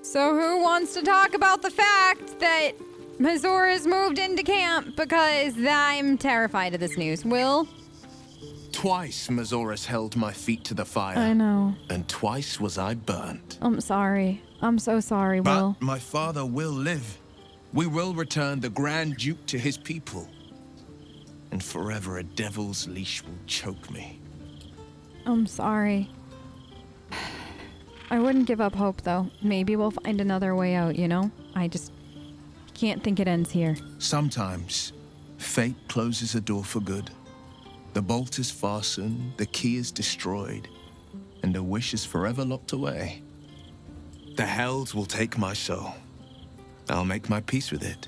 So who wants to talk about the fact that Mizora's moved into camp? Because I'm terrified of this news. Will? Twice Mizora's held my feet to the fire. I know. And twice was I burnt. I'm sorry. I'm so sorry, Will. But my father will live. We will return the Grand Duke to his people. And forever a devil's leash will choke me. I'm sorry. I wouldn't give up hope, though. Maybe we'll find another way out, you know? I just can't think it ends here. Sometimes, fate closes a door for good. The bolt is fastened, the key is destroyed, and a wish is forever locked away. The hells will take my soul. I'll make my peace with it.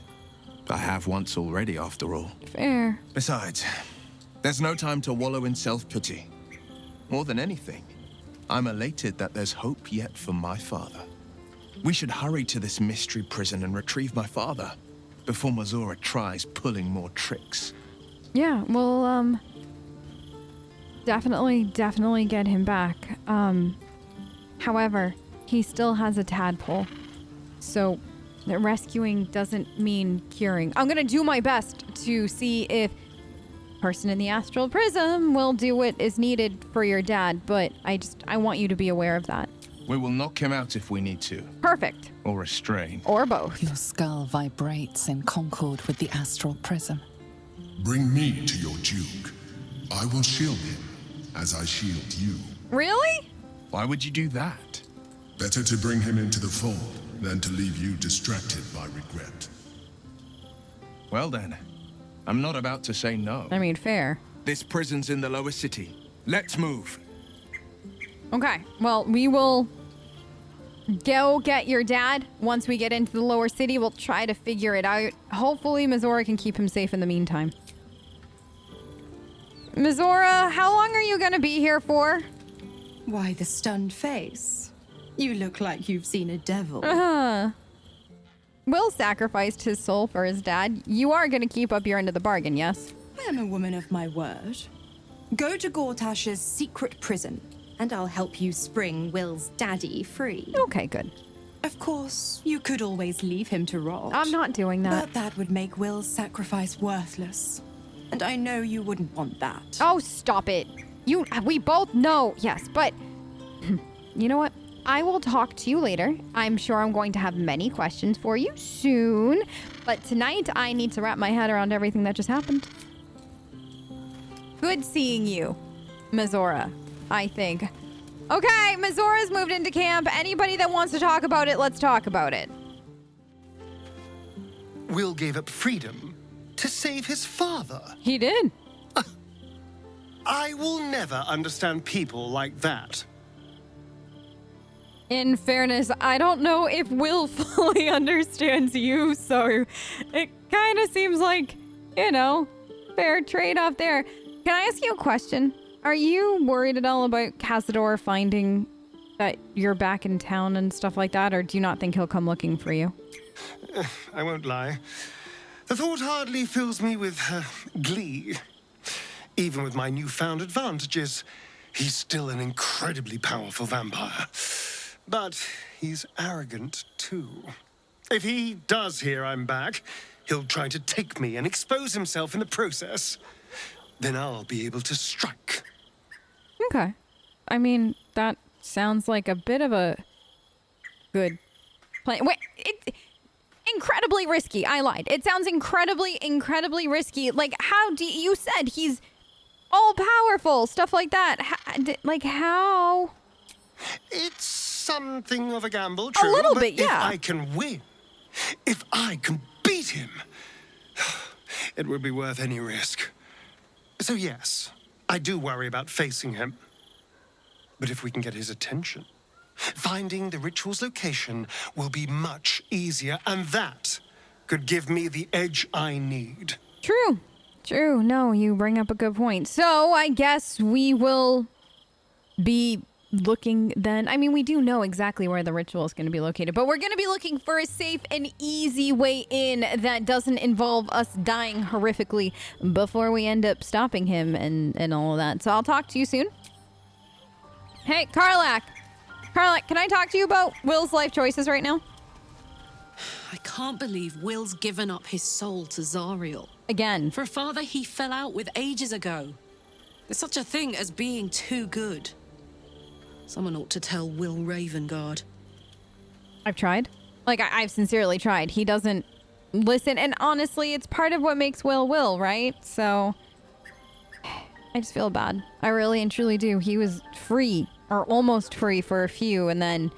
I have once already, after all. Fair. Besides, there's no time to wallow in self-pity. More than anything, I'm elated that there's hope yet for my father. We should hurry to this mystery prison and retrieve my father before Mizora tries pulling more tricks. Yeah, we'll, definitely get him back. However, he still has a tadpole. So that rescuing doesn't mean curing. I'm gonna do my best to see if person in the astral prism will do what is needed for your dad, but I want you to be aware of that. We will knock him out if we need to. Perfect. Or restrain. Or both. Your skull vibrates in concord with the astral prism. Bring me to your Duke. I will shield him as I shield you. Really? Why would you do that? Better to bring him into the fold than to leave you distracted by regret. Well then, I'm not about to say no. I mean, fair. This prison's in the lower city. Let's move. Okay, well, we will go get your dad. Once we get into the lower city, we'll try to figure it out. Hopefully, Mizora can keep him safe in the meantime. Mizora, how long are you gonna be here for? Why the stunned face? You look like you've seen a devil. Will sacrificed his soul for his dad. You are gonna keep up your end of the bargain, yes? I am a woman of my word. Go to Gortash's secret prison, and I'll help you spring Will's daddy free. Okay, good. Of course, you could always leave him to rot. I'm not doing that. But that would make Will's sacrifice worthless. And I know you wouldn't want that. Oh, stop it. We both know, yes, but you know what? I will talk to you later. I'm sure I'm going to have many questions for you soon. But tonight, I need to wrap my head around everything that just happened. Good seeing you, Mizora, I think. Okay, Mizora's moved into camp. Anybody that wants to talk about it, let's talk about it. Will gave up freedom to save his father. He did. I will never understand people like that. In fairness, I don't know if Will fully understands you, so it kind of seems like, you know, fair trade-off there. Can I ask you a question? Are you worried at all about Cazador finding that you're back in town and stuff like that, or do you not think he'll come looking for you? I won't lie. The thought hardly fills me with glee. Even with my newfound advantages, he's still an incredibly powerful vampire. But he's arrogant, too. If he does hear I'm back, he'll try to take me and expose himself in the process. Then I'll be able to strike. Okay. I mean, that sounds like a bit of a good plan. Wait, it's incredibly risky. I lied. It sounds incredibly risky. Like, you said he's all powerful, stuff like that. How? It's something of a gamble, true. A little but bit, yeah. If I can win, if I can beat him, it would be worth any risk. So yes, I do worry about facing him. But if we can get his attention, finding the ritual's location will be much easier, and that could give me the edge I need. True. No, you bring up a good point. So I guess we will be looking then. I mean, we do know exactly where the ritual is going to be located, but we're going to be looking for a safe and easy way in that doesn't involve us dying horrifically before we end up stopping him and all of that. So I'll talk to you soon. Hey, Karlach. Karlach, can I talk to you about Will's life choices right now? I can't believe Will's given up his soul to Zariel. Again. For a father he fell out with ages ago. There's such a thing as being too good. Someone ought to tell Will Ravengard. I've tried. Like, I've sincerely tried. He doesn't listen. And honestly, it's part of what makes Will, right? So, I just feel bad. I really and truly do. He was free, or almost free for a few, and then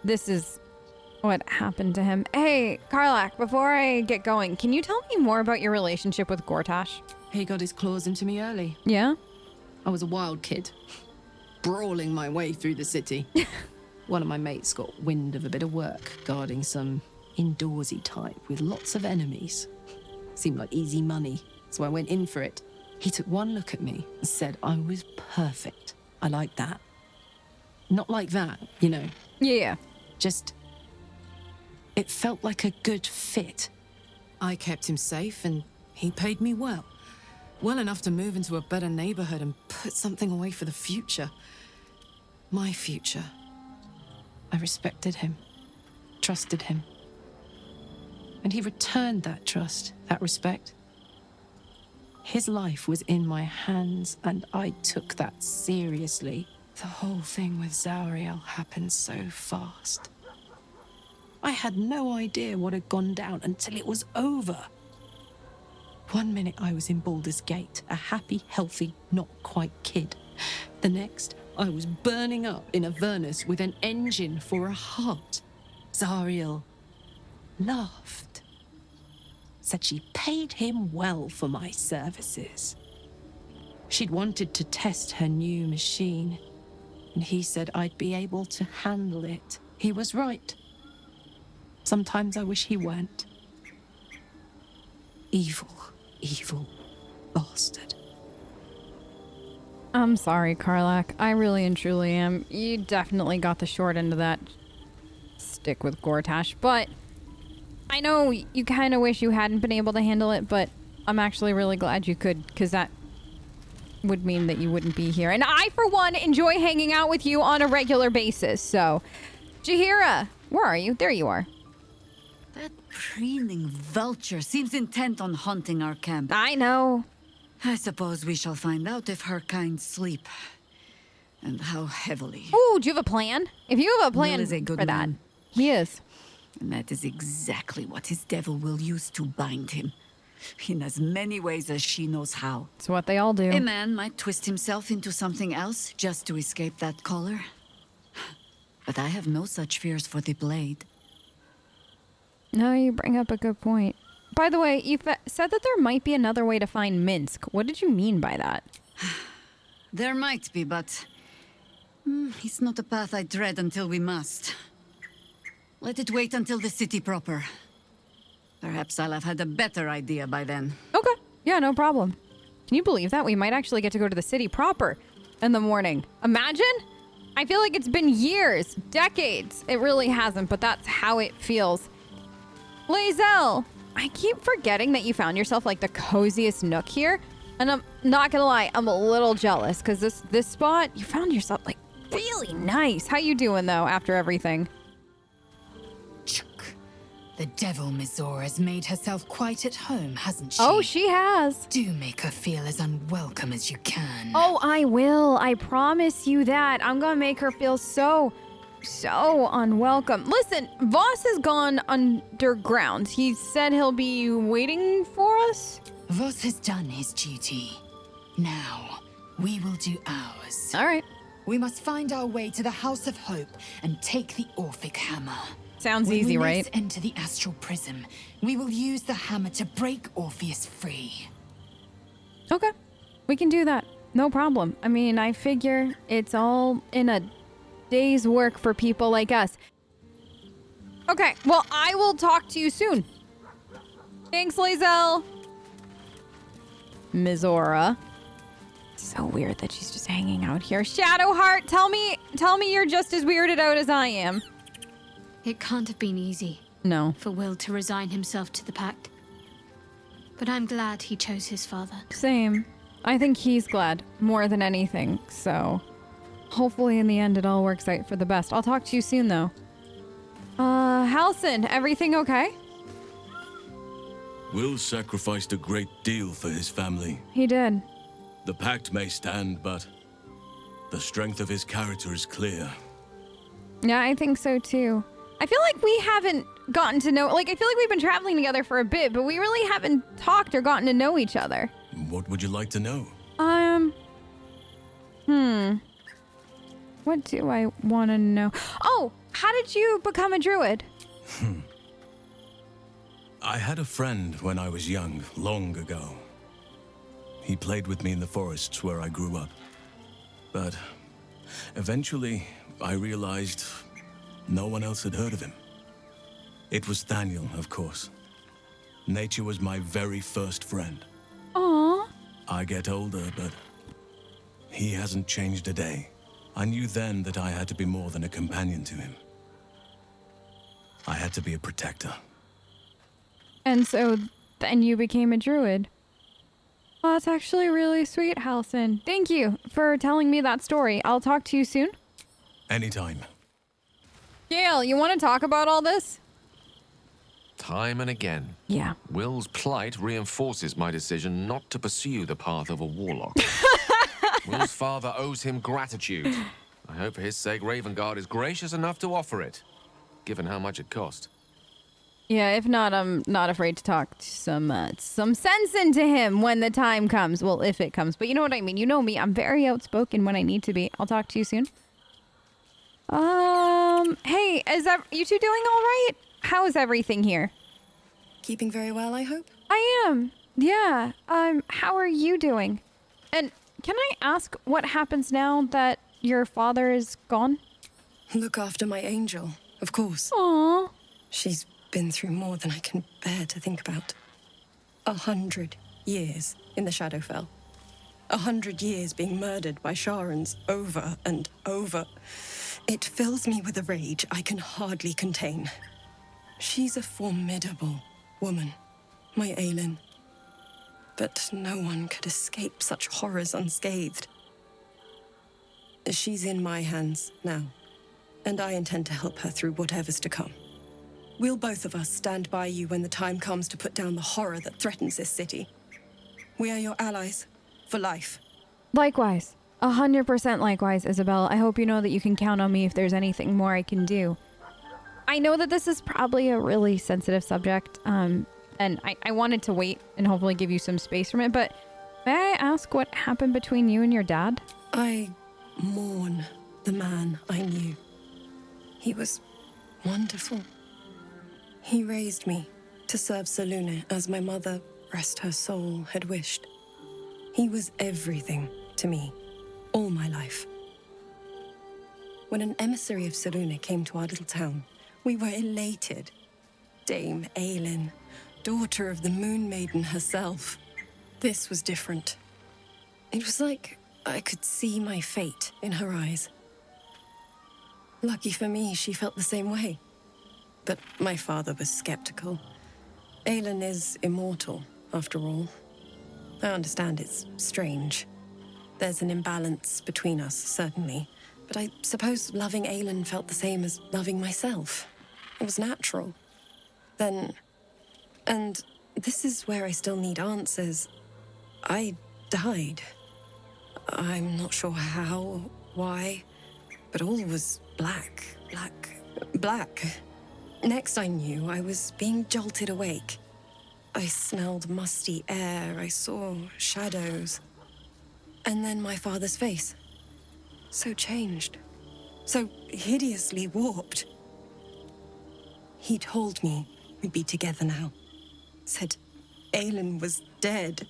this is what happened to him. Hey, Karlach, before I get going, can you tell me more about your relationship with Gortash? He got his claws into me early. Yeah? I was a wild kid, brawling my way through the city. One of my mates got wind of a bit of work guarding some indoorsy type with lots of enemies. Seemed like easy money, so I went in for it. He took one look at me and said I was perfect. I like that. Not like that, you know. Yeah. Just, it felt like a good fit. I kept him safe and he paid me well. Well enough to move into a better neighborhood and put something away for the future. My future. I respected him, trusted him. And he returned that trust, that respect. His life was in my hands, and I took that seriously. The whole thing with Zariel happened so fast. I had no idea what had gone down until it was over. One minute I was in Baldur's Gate, a happy, healthy, not quite kid. The next, I was burning up in Avernus with an engine for a heart. Zariel laughed. Said she paid him well for my services. She'd wanted to test her new machine, and he said I'd be able to handle it. He was right. Sometimes I wish he weren't. Evil, evil bastard. I'm sorry, Karlach. I really and truly am. You definitely got the short end of that stick with Gortash, but I know you kind of wish you hadn't been able to handle it, but I'm actually really glad you could, because that would mean that you wouldn't be here. And I, for one, enjoy hanging out with you on a regular basis, so... Jaheira, where are you? There you are. That preening vulture seems intent on haunting our camp. I know. I suppose we shall find out if her kind sleep. And how heavily. Ooh, do you have a plan? If you have a plan Will is a good for that. man. He is. And that is exactly what his devil will use to bind him. In as many ways as she knows how. It's what they all do. A man might twist himself into something else just to escape that collar. But I have no such fears for the blade. No, you bring up a good point. By the way, you said that there might be another way to find Minsk. What did you mean by that? There might be, but... it's not a path I tread until we must. Let it wait until the city proper. Perhaps I'll have had a better idea by then. Okay. Yeah, no problem. Can you believe that? We might actually get to go to the city proper in the morning. Imagine? I feel like it's been years, decades. It really hasn't, but that's how it feels. Lae'zel, I keep forgetting that you found yourself like the coziest nook here. And I'm not gonna lie, I'm a little jealous because this spot, you found yourself like really nice. How you doing though after everything? The devil Mizora has made herself quite at home, hasn't she? Oh, she has. Do make her feel as unwelcome as you can. Oh, I will. I promise you that. I'm gonna make her feel so unwelcome. Listen, Voss has gone underground. He said he'll be waiting for us. Voss has done his duty. Now, we will do ours. All right. We must find our way to the House of Hope and take the Orphic Hammer. Sounds easy, When we right? next enter the Astral Prism, we will use the hammer to break Orpheus free. Okay. We can do that. No problem. I mean, I figure it's all in a day's work for people like us. Okay, well, I will talk to you soon. Thanks, Lae'zel. Mizora. So weird that she's just hanging out here. Shadowheart, tell me you're just as weirded out as I am. It can't have been easy No. for Will to resign himself to the pact. But I'm glad he chose his father. Same. I think he's glad more than anything, so Hopefully in the end it all works out for the best. I'll talk to you soon though. Halsin, everything okay? Will sacrificed a great deal for his family. He did. The pact may stand, but the strength of his character is clear. Yeah, I think so too. I feel like we haven't gotten to know, like, I feel like we've been traveling together for a bit, but we really haven't talked or gotten to know each other. What would you like to know? What do I want to know? Oh, how did you become a druid? I had a friend when I was young, long ago. He played with me in the forests where I grew up. But eventually, I realized no one else had heard of him. It was Daniel, of course. Nature was my very first friend. Aww. I get older, but he hasn't changed a day. I knew then that I had to be more than a companion to him. I had to be a protector. And so then you became a druid. Oh, that's actually really sweet, Halsin. Thank you for telling me that story. I'll talk to you soon. Anytime. Gail, you want to talk about all this? Time and again. Yeah. Will's plight reinforces my decision not to pursue the path of a warlock. Will's father owes him gratitude. I hope for his sake Ravengard is gracious enough to offer it, given how much it cost. Yeah, if not, I'm not afraid to talk some sense into him when the time comes. Well, if it comes. But you know what I mean. You know me. I'm very outspoken when I need to be. I'll talk to you soon. Hey, you two doing all right? How is everything here? Keeping very well, I hope? I am. Yeah. How are you doing? And can I ask what happens now that your father is gone? Look after my angel, of course. Aww. She's been through more than I can bear to think about. 100 years in the Shadowfell. 100 years being murdered by Sharans over and over. It fills me with a rage I can hardly contain. She's a formidable woman, my Aelin. But no one could escape such horrors unscathed. She's in my hands now, and I intend to help her through whatever's to come. We'll both of us stand by you when the time comes to put down the horror that threatens this city. We are your allies, for life. Likewise. 100% likewise, Isabel. I hope you know that you can count on me if there's anything more I can do. I know that this is probably a really sensitive subject, and I wanted to wait and hopefully give you some space from it, but may I ask what happened between you and your dad? I mourn the man I knew. He was wonderful. He raised me to serve Selûne as my mother, rest her soul, had wished. He was everything to me, all my life. When an emissary of Selûne came to our little town, we were elated. Dame Aelin, daughter of the Moon Maiden herself. This was different. It was like I could see my fate in her eyes. Lucky for me, she felt the same way. But my father was skeptical. Aelin is immortal, after all. I understand it's strange. There's an imbalance between us, certainly. But I suppose loving Aelin felt the same as loving myself. It was natural. Then... And this is where I still need answers. I died. I'm not sure how, why, but all was black. Next I knew, I was being jolted awake. I smelled musty air, I saw shadows. And then my father's face. So changed. So hideously warped. He told me we'd be together now. Said Aelin was dead.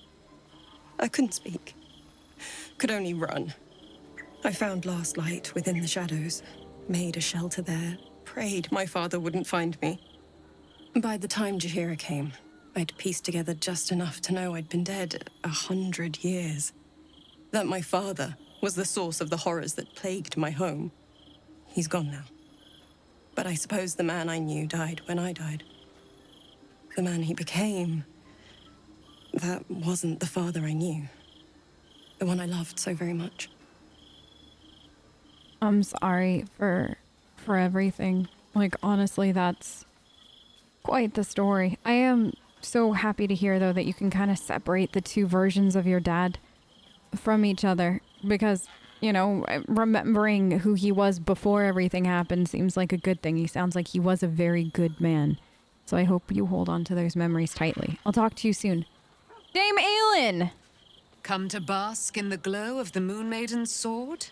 I couldn't speak. Could only run. I found last light within the shadows. Made a shelter there. Prayed my father wouldn't find me. By the time Jaheira came, I'd pieced together just enough to know I'd been dead 100 years. That my father was the source of the horrors that plagued my home. He's gone now. But I suppose the man I knew died when I died. The man he became, that wasn't the father I knew. The one I loved so very much. I'm sorry for everything. Like, honestly, that's quite the story. I am so happy to hear, though, that you can kind of separate the two versions of your dad from each other. Because, you know, remembering who he was before everything happened seems like a good thing. He sounds like he was a very good man. So I hope you hold on to those memories tightly. I'll talk to you soon. Dame Aelin! Come to bask in the glow of the Moon Maiden's sword?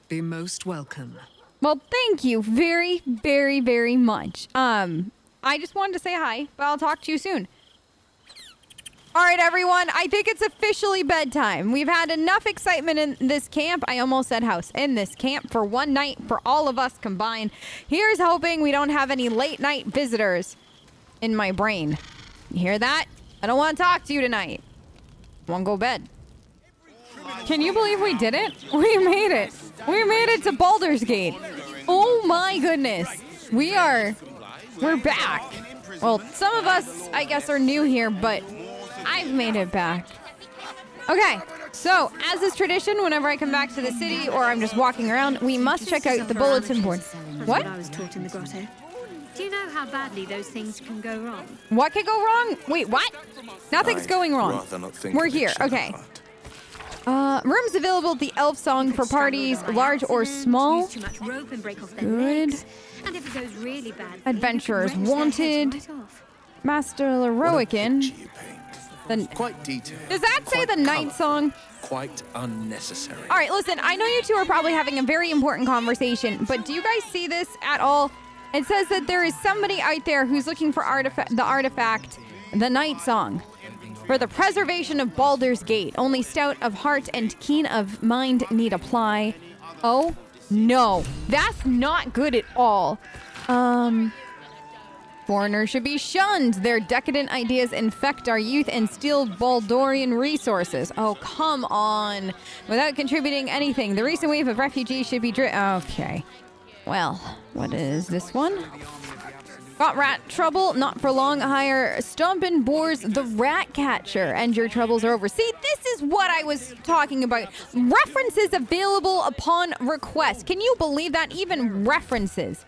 Be most welcome. Well, thank you very, very, very much. I just wanted to say hi, but I'll talk to you soon. All right, everyone. I think it's officially bedtime. We've had enough excitement in this camp. I almost said house. In this camp for one night for all of us combined. Here's hoping we don't have any late night visitors in my brain. You hear that? I don't want to talk to you tonight. I want to go to bed. Can you believe we did it? We made it. We made it to Baldur's Gate. Oh my goodness. We're back. Well, some of us, I guess, are new here, but I've made it back. Okay, so as is tradition, whenever I come back to the city or I'm just walking around, we must check out the bulletin board. What? I was taught in the grotto. Do you know how badly those things can go wrong? What could go wrong? Wait, what? Nothing's going wrong. We're here. Okay. Rooms available at the Elf Song for parties, large or small. Good. And if it goes really bad, Adventurers wanted. Master Leroican. Quite detailed. Does that say the night song? Quite unnecessary. All right, listen, I know you two are probably having a very important conversation, but do you guys see this at all? It says that there is somebody out there who's looking for the artifact, the night song, for the preservation of Baldur's Gate. Only stout of heart and keen of mind need apply. Oh, no. That's not good at all. Foreigners should be shunned. Their decadent ideas infect our youth and steal Baldurian resources. Oh, come on. Without contributing anything, the recent wave of refugees should be okay. Well, what is this one? Got rat trouble? Not for long. Hire Stompin' Boars the Rat Catcher, and your troubles are over. See, this is what I was talking about. References available upon request. Can you believe that? Even references.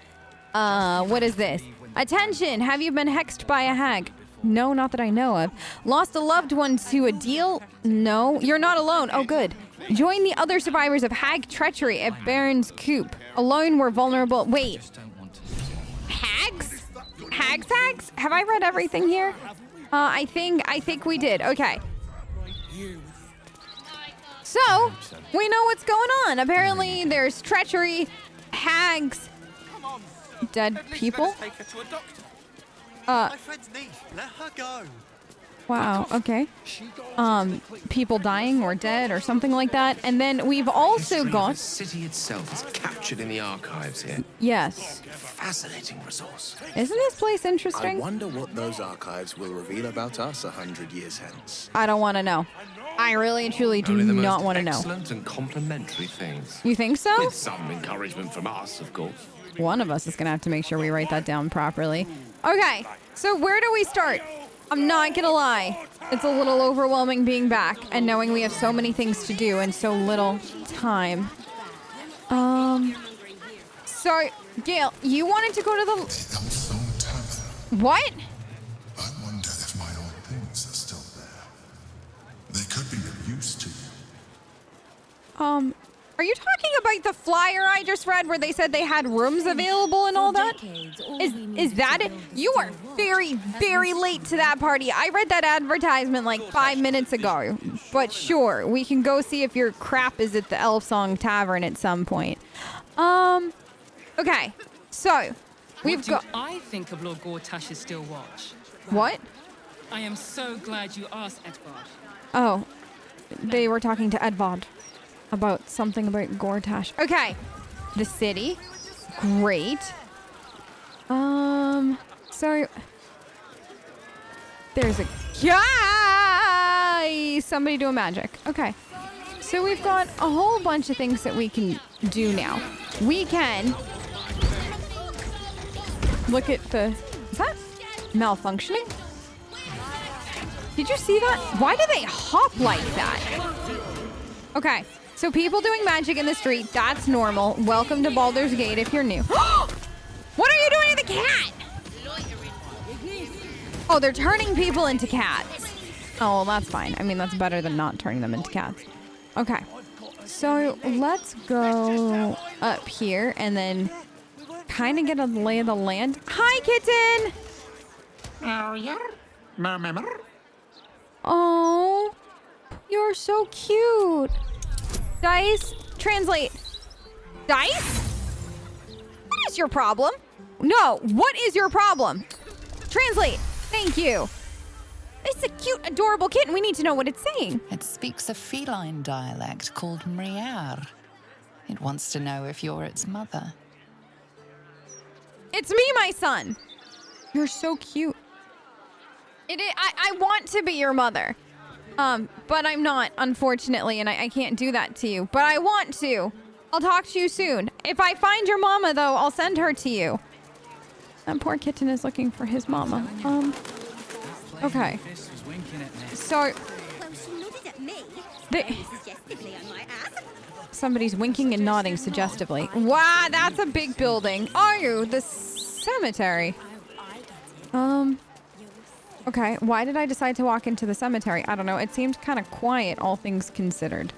What is this? Attention! Have you been hexed by a hag? No, not that I know of. Lost a loved one to a deal? No. You're not alone. Oh, good. Join the other survivors of hag treachery at Baron's Coop. Alone, we're vulnerable. Wait. Hags? Hags? Have I read everything here? I think we did. Okay. So, we know what's going on. Apparently, there's treachery, hags, dead people. My friend's niece. Let her go. Wow, okay. People dying or dead or something like that. And then we've also got... The city itself is captured in the archives here. Yes. Fascinating resource. Isn't this place interesting? I wonder what those archives will reveal about us 100 years hence. I don't want to know. I really and truly do not want to know. Excellent and complimentary things. You think so? With some encouragement from us, of course. One of us is going to have to make sure we write that down properly. Okay, so where do we start? I'm not going to lie. It's a little overwhelming being back and knowing we have so many things to do and so little time. So, Gail, you wanted to go to the... What? I wonder if my old things are still there. They could be of use to you. Are you talking about the flyer I just read where they said they had rooms available and all that? Is that it? You are very, very late to that party. I read that advertisement like 5 minutes ago. But sure, we can go see if your crap is at the Elf Song Tavern at some point. Okay. So, we've got... I think of Lord Gortash's still watch. What? I am so glad you asked, Edvard. Oh, they were talking to Edvard about something about Gortash. Okay, the city, great. So there's a guy. Somebody doing magic. Okay, so we've got a whole bunch of things that we can do now. We can look at the... Is that malfunctioning? Did you see that? Why do they hop like that? Okay, So people doing magic in the street, that's normal. Welcome to Baldur's Gate if you're new. What are you doing to the cat? Oh, they're turning people into cats. Oh, well, that's fine. I mean, that's better than not turning them into cats. Okay. So let's go up here and then kind of get a lay of the land. Hi, kitten! Oh, you're so cute. Dice, translate. Dice? What is your problem? No, what is your problem? Translate. Thank you. It's a cute, adorable kitten. We need to know what it's saying. It speaks a feline dialect called Mriar. It wants to know if you're its mother. It's me, my son. You're so cute. I want to be your mother. But I'm not, unfortunately, and I can't do that to you. But I want to. I'll talk to you soon. If I find your mama, though, I'll send her to you. That poor kitten is looking for his mama. Okay. So... Somebody's winking and nodding suggestively. Wow, that's a big building. Are you? The cemetery. Okay, why did I decide to walk into the cemetery? I don't know. It seemed kind of quiet, all things considered.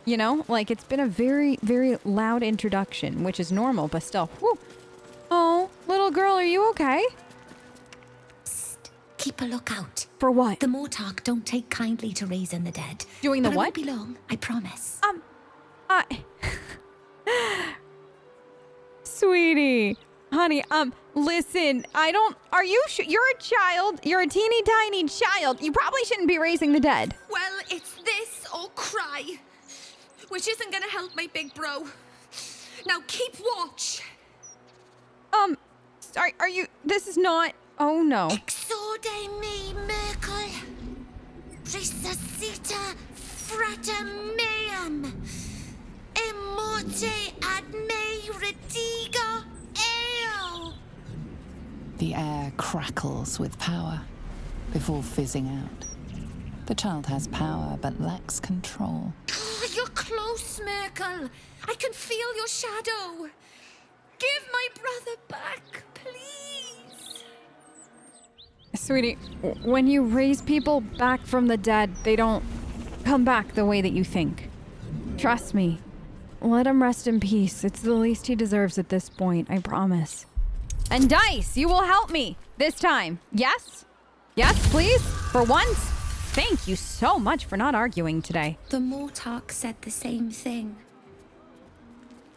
You know, like it's been a very, very loud introduction, which is normal, but still. Whew. Oh, little girl, are you okay? Psst, keep a lookout. For what? The Mortarch don't take kindly to raising the dead. Doing the but what? It won't be long, I promise. Sweetie. Honey, listen, are you you're a child. You're a teeny tiny child. You probably shouldn't be raising the dead. Well, it's this or cry, which isn't gonna help my big bro. Now keep watch. Are you, this is not, oh no. Exorde me, Merkel. Resuscita frater meum. Immorte ad me redigo eo. The air crackles with power before fizzing out. The child has power but lacks control. Oh, you're close, Merkel. I can feel your shadow. Give my brother back, please. Sweetie, when you raise people back from the dead, they don't come back the way that you think. Trust me. Let him rest in peace. It's the least he deserves at this point, I promise. And Dice, you will help me this time. Yes? Yes, please? For once? Thank you so much for not arguing today. The Mortarch said the same thing.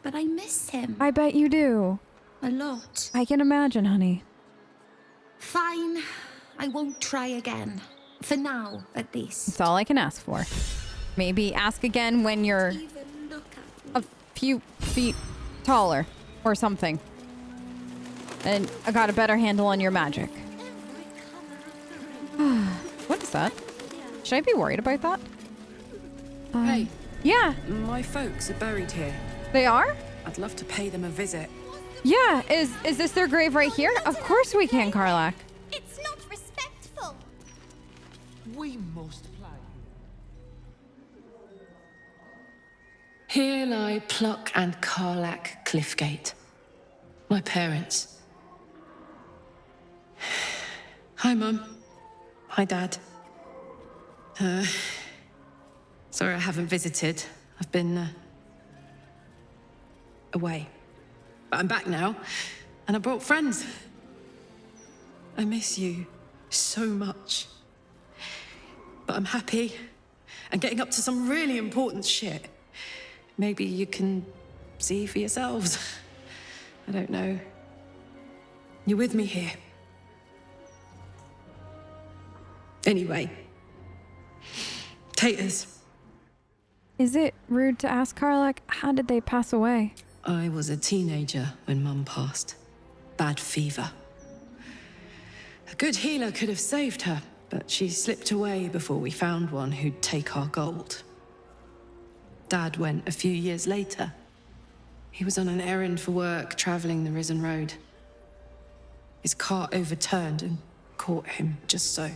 But I miss him. I bet you do. A lot. I can imagine, honey. Fine. I won't try again. For now, at least. That's all I can ask for. Maybe ask again when you're a few feet taller or something. And I got a better handle on your magic. What is that? Should I be worried about that? Hey. Yeah. My folks are buried here. They are? I'd love to pay them a visit. Yeah. Is this their grave right here? Of course we can, Karlach. It's not respectful. We must play. Here lie Pluck and Karlach Cliffgate. My parents. Hi, Mum. Hi, Dad. Sorry I haven't visited. I've been, away. But I'm back now, and I brought friends. I miss you so much. But I'm happy and getting up to some really important shit. Maybe you can see for yourselves. I don't know. You're with me here. Anyway. Taters. Is it rude to ask, Karlach, how did they pass away? I was a teenager when Mum passed. Bad fever. A good healer could have saved her, but she slipped away before we found one who'd take our gold. Dad went a few years later. He was on an errand for work, traveling the Risen Road. His cart overturned and caught him just so.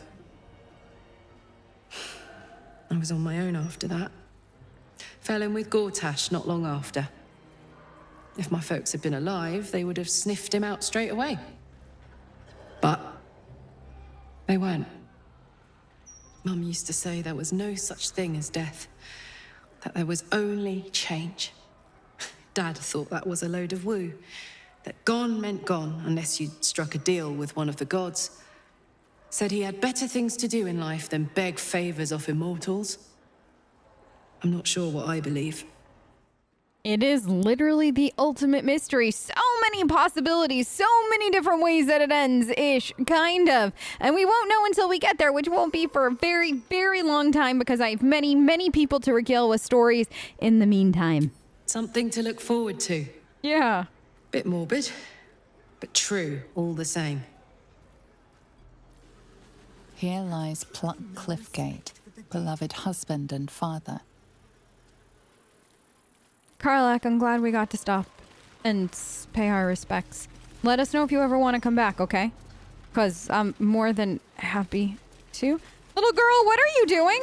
I was on my own after that. Fell in with Gortash not long after. If my folks had been alive, they would have sniffed him out straight away. But they weren't. Mum used to say there was no such thing as death, that there was only change. Dad thought that was a load of woo, that gone meant gone unless you'd struck a deal with one of the gods. Said he had better things to do in life than beg favors off immortals. I'm not sure what I believe. It is literally the ultimate mystery. So many possibilities, so many different ways that it ends-ish, kind of. And we won't know until we get there, which won't be for a very, very long time because I have many, many people to regale with stories in the meantime. Something to look forward to. Yeah. Bit morbid, but true all the same. Here lies Pluck Cliffgate, beloved husband and father. Karlach, I'm glad we got to stop and pay our respects. Let us know if you ever want to come back, okay? Because I'm more than happy to. Little girl, what are you doing?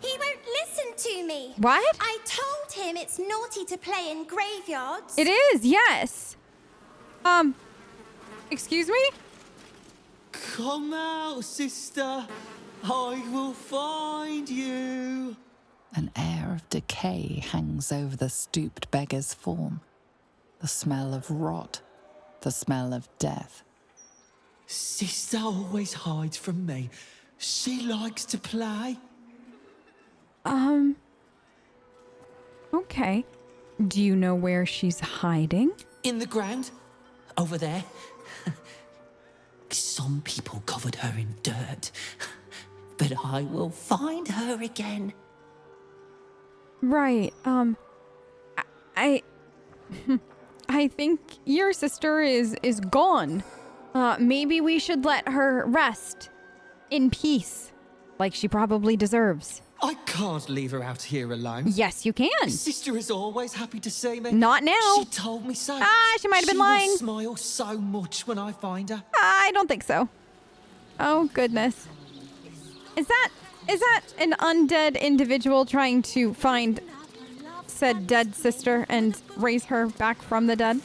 He won't listen to me. What? I told him it's naughty to play in graveyards. It is, yes. Excuse me? Come out, sister. I will find you. An air of decay hangs over the stooped beggar's form. The smell of rot, the smell of death. Sister always hides from me. She likes to play. Okay. Do you know where she's hiding? In the ground. Over there. Some people covered her in dirt. But I will find her again. Right. I think your sister is gone. Maybe we should let her rest in peace, like she probably deserves. I can't leave her out here alone. Yes, you can. Sister is always happy to see me. Not now. She told me so. She might have been lying. She will smile so much when I find her. I don't think so. Oh, goodness. Is that an undead individual trying to find said dead sister and raise her back from the dead?